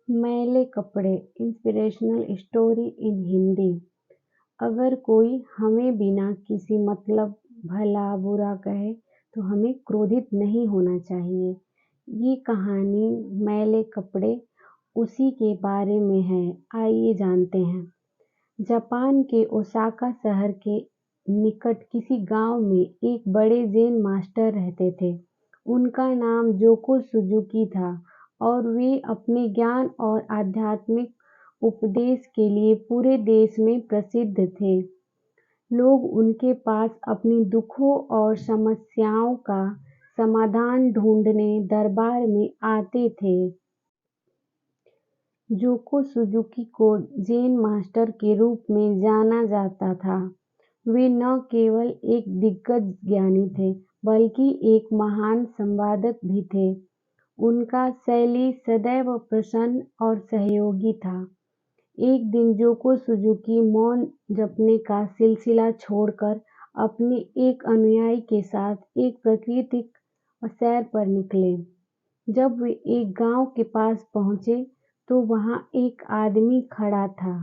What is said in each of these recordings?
मैले कपड़े inspirational story in Hindi. अगर कोई हमें बिना किसी मतलब भला बुरा कहे तो हमें क्रोधित नहीं होना चाहिए। ये कहानी मैले कपड़े उसी के बारे में है। आइए जानते हैं। जापान के ओसाका शहर के निकट किसी गांव में एक बड़े ज़ेन मास्टर रहते थे। उनका नाम जोको सुजुकी था और वे अपने ज्ञान और आध्यात्मिक उपदेश के लिए पूरे देश में प्रसिद्ध थे। लोग उनके पास अपनी दुखों और समस्याओं का समाधान ढूंढने दरबार में आते थे। जोको सुजुकी को ज़ेन मास्टर के रूप में जाना जाता था। वे न केवल एक दिग्गज ज्ञानी थे, बल्कि एक महान संवादक भी थे। उनका शैली सदैव प्रसन्न और सहयोगी था। एक दिन जोको सुजुकी मौन जपने का सिलसिला छोड़कर अपने एक अनुयायी के साथ एक प्राकृतिक सैर पर निकले। जब वे एक गांव के पास पहुंचे तो वहां एक आदमी खड़ा था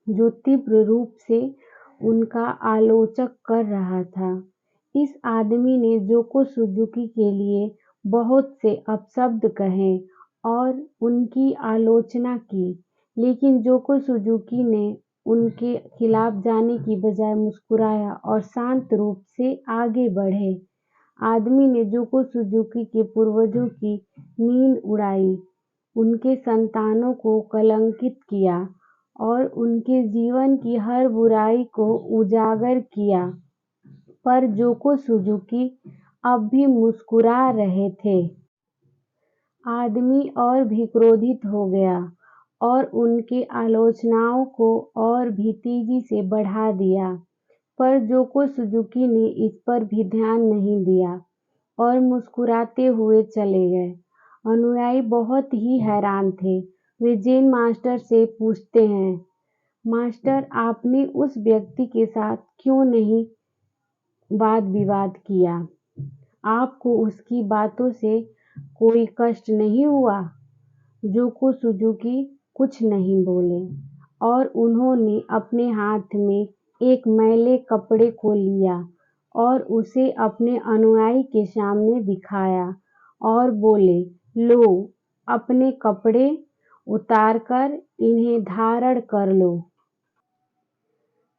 जो तीव्र रूप से उनका आलोचक कर रहा था। इस आदमी ने जोको सुजुकी के लिए बहुत से अपशब्द कहे और उनकी आलोचना की, लेकिन जोको सुजुकी ने उनके खिलाफ जाने की बजाय मुस्कुराया और शांत रूप से आगे बढ़े। आदमी ने जोको सुजुकी के पूर्वजों की नींद उड़ाई, उनके संतानों को कलंकित किया और उनके जीवन की हर बुराई को उजागर किया, पर जोको सुजुकी अब भी मुस्कुरा रहे थे। आदमी और भी क्रोधित हो गया और उनके आलोचनाओं को और भी तेजी से बढ़ा दिया, पर जोको सुजुकी ने इस पर भी ध्यान नहीं दिया और मुस्कुराते हुए चले गए। अनुयायी बहुत ही हैरान थे। वे ज़ेन मास्टर से पूछते हैं, मास्टर, आपने उस व्यक्ति के साथ क्यों नहीं वाद विवाद किया? आपको उसकी बातों से कोई कष्ट नहीं हुआ? जोको सुजुकी कुछ नहीं बोले और उन्होंने अपने हाथ में एक मैले कपड़े को लिया और उसे अपने अनुयायी के सामने दिखाया और बोले, लो, अपने कपड़े उतारकर इन्हें धारण कर लो।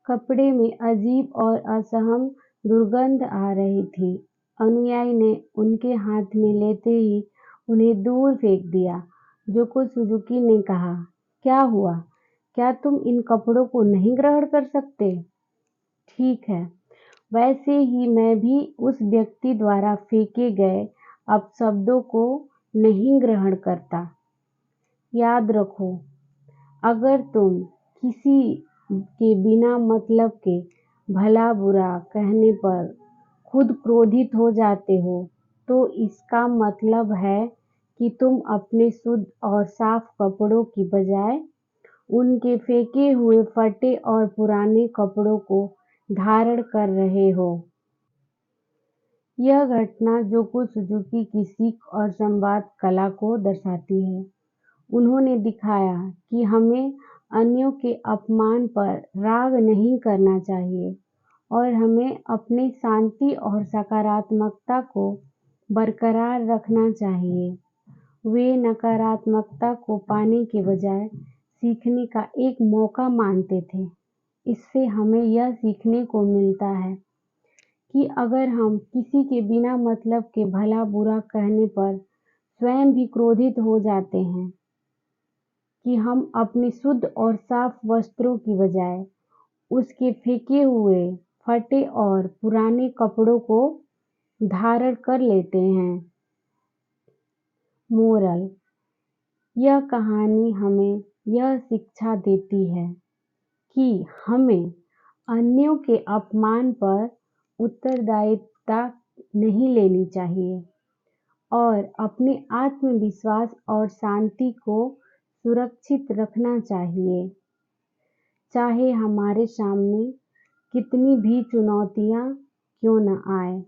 कपड़े में अजीब और असहज दुर्गंध आ रही थी। अनुयायी ने उनके हाथ में लेते ही उन्हें दूर फेंक दिया। जोको सुजुकी ने कहा, क्या हुआ? क्या तुम इन कपड़ों को नहीं ग्रहण कर सकते? ठीक है, वैसे ही मैं भी उस व्यक्ति द्वारा फेंके गए अपशब्दों को नहीं ग्रहण करता। याद रखो, अगर तुम किसी के बिना मतलब के भला बुरा कहने पर खुद क्रोधित हो जाते हो, तो इसका मतलब है कि तुम अपने शुद्ध और साफ कपड़ों की बजाय उनके फेंके हुए फटे और पुराने कपड़ों को धारण कर रहे हो। यह घटना जोको सुजुकी की सीख और संवाद कला को दर्शाती है। उन्होंने दिखाया कि हमें अन्यों के अपमान पर राग नहीं करना चाहिए और हमें अपनी शांति और सकारात्मकता को बरकरार रखना चाहिए। वे नकारात्मकता को पाने के बजाय सीखने का एक मौका मानते थे। इससे हमें यह सीखने को मिलता है कि अगर हम किसी के बिना मतलब के भला बुरा कहने पर स्वयं भी क्रोधित हो जाते हैं, कि हम अपने शुद्ध और साफ वस्त्रों की बजाय उसके फेंके हुए फटे और पुराने कपड़ों को धारण कर लेते हैं। मोरल: यह कहानी हमें यह शिक्षा देती है कि हमें अन्यों के अपमान पर उत्तरदायित्व नहीं लेनी चाहिए और अपने आत्मविश्वास और शांति को सुरक्षित रखना चाहिए, चाहे हमारे सामने कितनी भी चुनौतियां क्यों न आए।